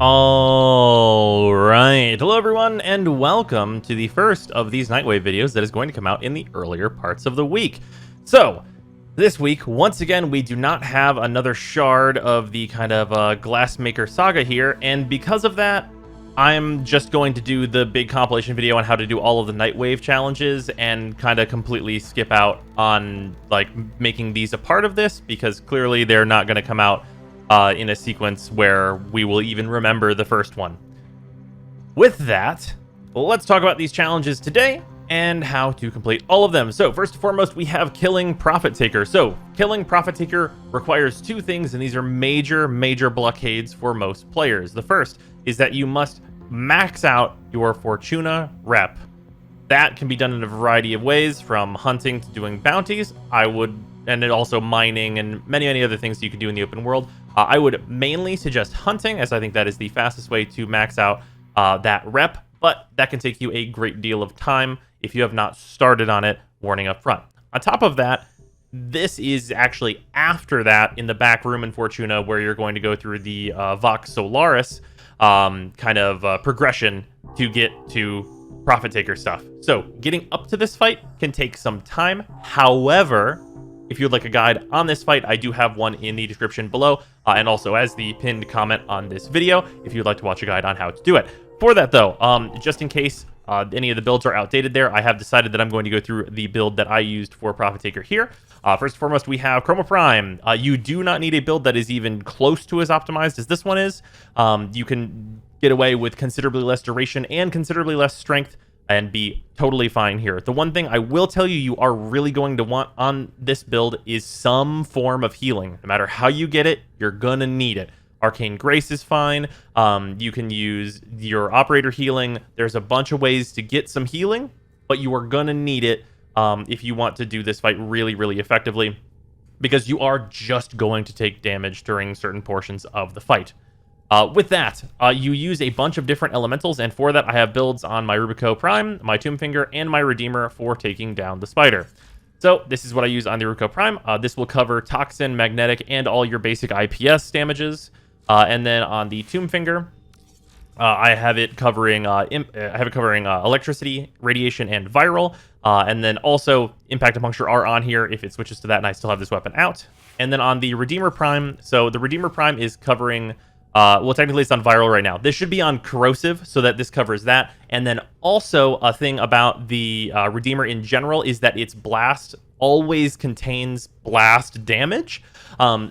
All right. Hello, everyone, and welcome to the first of these Nightwave videos that is going to come out in the earlier parts of the week. So, this week, once again, we do not have another shard of the kind of Glassmaker saga here, and because of that, I'm just going to do the big compilation video on how to do all of the Nightwave challenges and kind of completely skip out on, like, making these a part of this, because clearly they're not going to come out in a sequence where we will even remember the first one. With that, let's talk about these challenges today and how to complete all of them. So first and foremost, we have killing Profit Taker. So killing Profit Taker requires two things, and these are major blockades for most players. The first is that you must max out your Fortuna rep. That can be done in a variety of ways, from hunting to doing bounties. And then also mining and many other things you can do in the open world. I would mainly suggest hunting, as I think that is the fastest way to max out that rep, but that can take you a great deal of time if you have not started on it, warning up front. On top of that, this is actually after that in the back room in Fortuna, where you're going to go through the Vox Solaris kind of progression to get to Profit Taker stuff. So getting up to this fight can take some time. However, if you'd like a guide on this fight, I do have one in the description below, and also as the pinned comment on this video, if you'd like to watch a guide on how to do it. For that, though, just in case any of the builds are outdated there, I have decided that I'm going to go through the build that I used for Profit Taker here. First and foremost, we have Chroma Prime. You do not need a build that is even close to as optimized as this one is. You can get away with considerably less duration and considerably less strength and be totally fine here. The one thing I will tell you are really going to want on this build is some form of healing. No matter how you get it, you're gonna need it. Arcane Grace is fine. You can use your operator healing. There's a bunch of ways to get some healing, but you are gonna need it if you want to do this fight really effectively, because you are just going to take damage during certain portions of the fight. With that, you use a bunch of different elementals, and for that I have builds on my Rubico Prime, my Tombfinger, and my Redeemer for taking down the spider. So this is what I use on the Rubico Prime. This will cover Toxin, Magnetic, and all your basic IPS damages. And then on the Tombfinger, I have it covering electricity, radiation, and viral. And then also Impact and Puncture are on here if it switches to that, and I still have this weapon out. And then on the Redeemer Prime, so the Redeemer Prime is covering... well, technically it's on viral right now. This should be on corrosive, so that this covers that. And then also a thing about the Redeemer in general is that its blast always contains blast damage.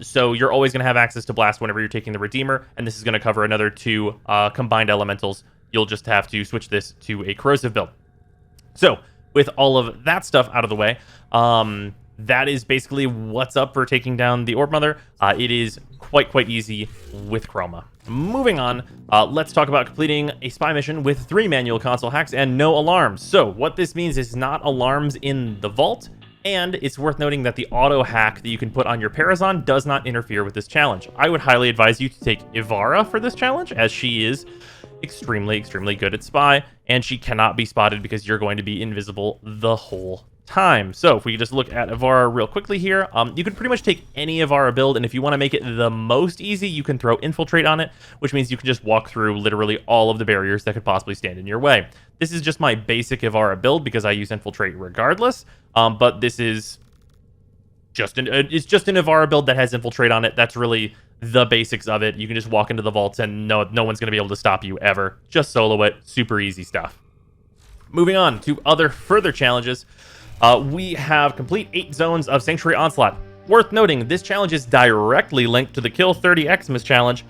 So you're always going to have access to blast whenever you're taking the Redeemer, and this is going to cover another two combined elementals. You'll just have to switch this to a corrosive build. So with all of that stuff out of the way, that is basically what's up for taking down the Orb Mother. It is quite easy with Chroma. Moving on, let's talk about completing a spy mission with 3 manual console hacks and no alarms. So what this means is not alarms in the vault, and it's worth noting that the auto hack that you can put on your Parazon does not interfere with this challenge. I would highly advise you to take Ivara for this challenge, as she is extremely good at spy, and she cannot be spotted because you're going to be invisible the whole time. So if we just look at Ivara real quickly here, you can pretty much take any Ivara build, and if you want to make it the most easy, you can throw Infiltrate on it, which means you can just walk through literally all of the barriers that could possibly stand in your way. This is just my basic Ivara build because I use Infiltrate regardless, but this is just it's just an Ivara build that has Infiltrate on it. That's really the basics of it. You can just walk into the vaults and no one's going to be able to stop you ever. Just solo it. Super easy stuff. Moving on to other further challenges. We have complete 8 zones of Sanctuary Onslaught. Worth noting, this challenge is directly linked to the Kill 30 Xmas challenge,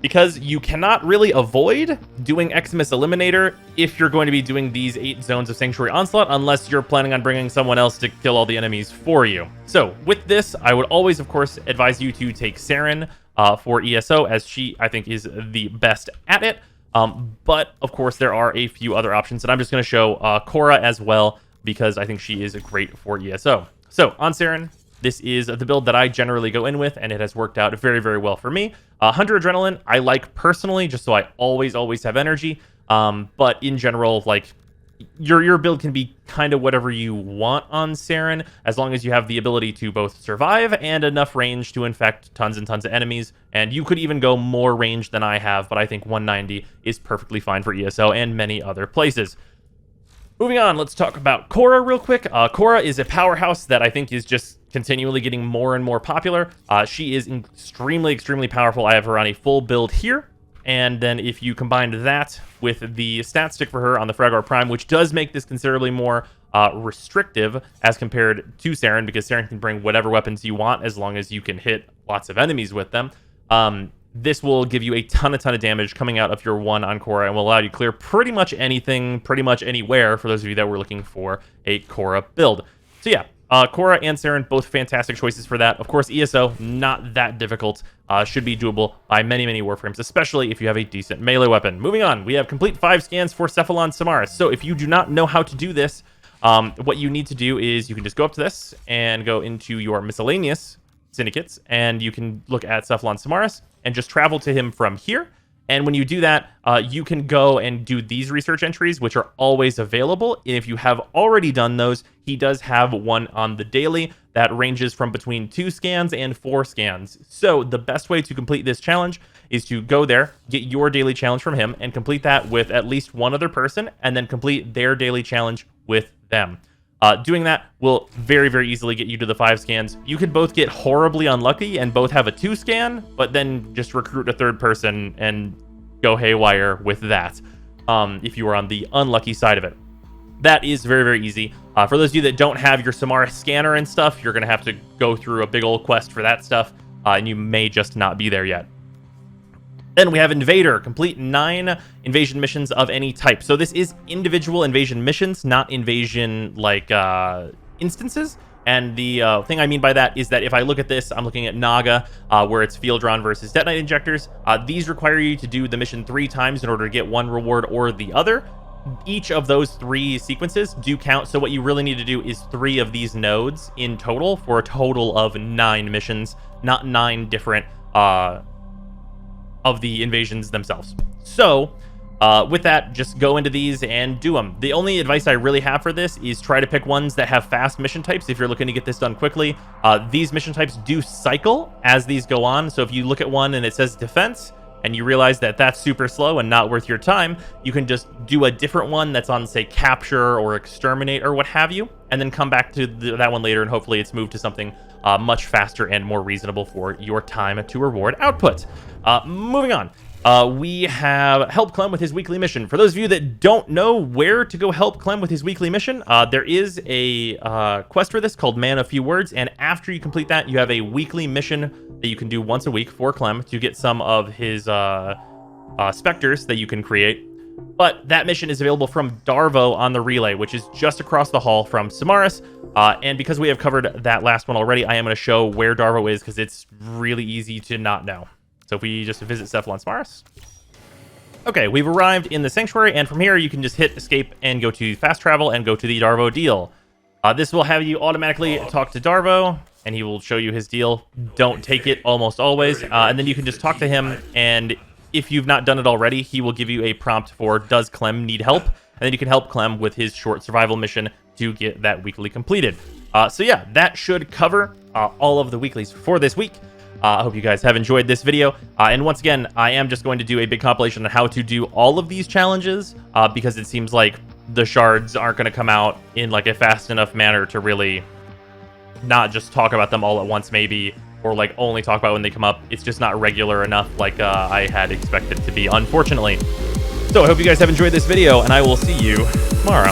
because you cannot really avoid doing Xmas Eliminator if you're going to be doing these 8 zones of Sanctuary Onslaught, unless you're planning on bringing someone else to kill all the enemies for you. So with this, I would always, of course, advise you to take Saren for ESO, as she, I think, is the best at it. But, of course, there are a few other options, and I'm just going to show Cora as well, because I think she is great for ESO. So, on Saren, this is the build that I generally go in with, and it has worked out very well for me. 100 Adrenaline, I like personally, just so I always have energy. But in general, like, your build can be kind of whatever you want on Saren, as long as you have the ability to both survive and enough range to infect tons and tons of enemies. And you could even go more range than I have, but I think 190 is perfectly fine for ESO and many other places. Moving on, let's talk about Cora real quick. Cora is a powerhouse that I think is just continually getting more and more popular. She is extremely, extremely powerful. I have her on a full build here. And then if you combine that with the stat stick for her on the Fragor Prime, which does make this considerably more restrictive as compared to Saren, because Saren can bring whatever weapons you want as long as you can hit lots of enemies with them. This will give you a ton of damage coming out of your 1 on Cora and will allow you to clear pretty much anything, pretty much anywhere, for those of you that were looking for a Cora build. So yeah, Cora and Saren, both fantastic choices for that. Of course, ESO, not that difficult. Should be doable by many Warframes, especially if you have a decent melee weapon. Moving on, we have complete 5 scans for Cephalon Samaras. So if you do not know how to do this, what you need to do is you can just go up to this and go into your miscellaneous syndicates, and you can look at Cephalon Samaras and just travel to him from here. And when you do that, you can go and do these research entries, which are always available. And if you have already done those, he does have one on the daily that ranges from between 2 scans and 4 scans. So the best way to complete this challenge is to go there, get your daily challenge from him, and complete that with at least one other person, and then complete their daily challenge with them. Doing that will very easily get you to the 5 scans. You could both get horribly unlucky and both have a 2 scan, but then just recruit a third person and go haywire with that, if you are on the unlucky side of it. That is very easy. For those of you that don't have your Samara scanner and stuff, you're going to have to go through a big old quest for that stuff, and you may just not be there yet. Then we have Invader, complete 9 invasion missions of any type. So this is individual invasion missions, not invasion like instances. And the thing I mean by that is that if I look at this, I'm looking at Naga, where it's Field Drawn versus Detonite Injectors. These require you to do the mission 3 times in order to get one reward or the other. Each of those 3 sequences do count, so what you really need to do is 3 of these nodes in total for a total of 9 missions, not 9 different of the invasions themselves. So with that, just go into these and do them. The only advice I really have for this is try to pick ones that have fast mission types if you're looking to get this done quickly. These mission types do cycle as these go on, so if you look at one and it says defense and you realize that that's super slow and not worth your time, you can just do a different one that's on, say, capture or exterminate or what have you, and then come back to that one later, and hopefully it's moved to something much faster and more reasonable for your time to reward output. Moving on, we have Help Clem with his weekly mission. For those of you that don't know where to go help Clem with his weekly mission, there is a quest for this called Man of Few Words, and after you complete that, you have a weekly mission that you can do once a week for Clem to get some of his specters that you can create. But that mission is available from Darbo on the relay, which is just across the hall from Samaras. And because we have covered that last one already, I am going to show where Darbo is because it's really easy to not know. So if we just visit Cephalon Samaras. Okay, we've arrived in the Sanctuary, and from here you can just hit escape and go to fast travel and go to the Darbo deal. This will have you automatically talk to Darbo, and he will show you his deal. Don't take it almost always. And then you can just talk to him, and if you've not done it already, he will give you a prompt for does Clem need help? And then you can help Clem with his short survival mission to get that weekly completed. So yeah, that should cover all of the weeklies for this week. I hope you guys have enjoyed this video. And once again, I am just going to do a big compilation on how to do all of these challenges because it seems like the shards aren't going to come out in like a fast enough manner to really not just talk about them all at once maybe, or like only talk about when they come up. It's just not regular enough like I had expected to be, unfortunately. So I hope you guys have enjoyed this video, and I will see you tomorrow.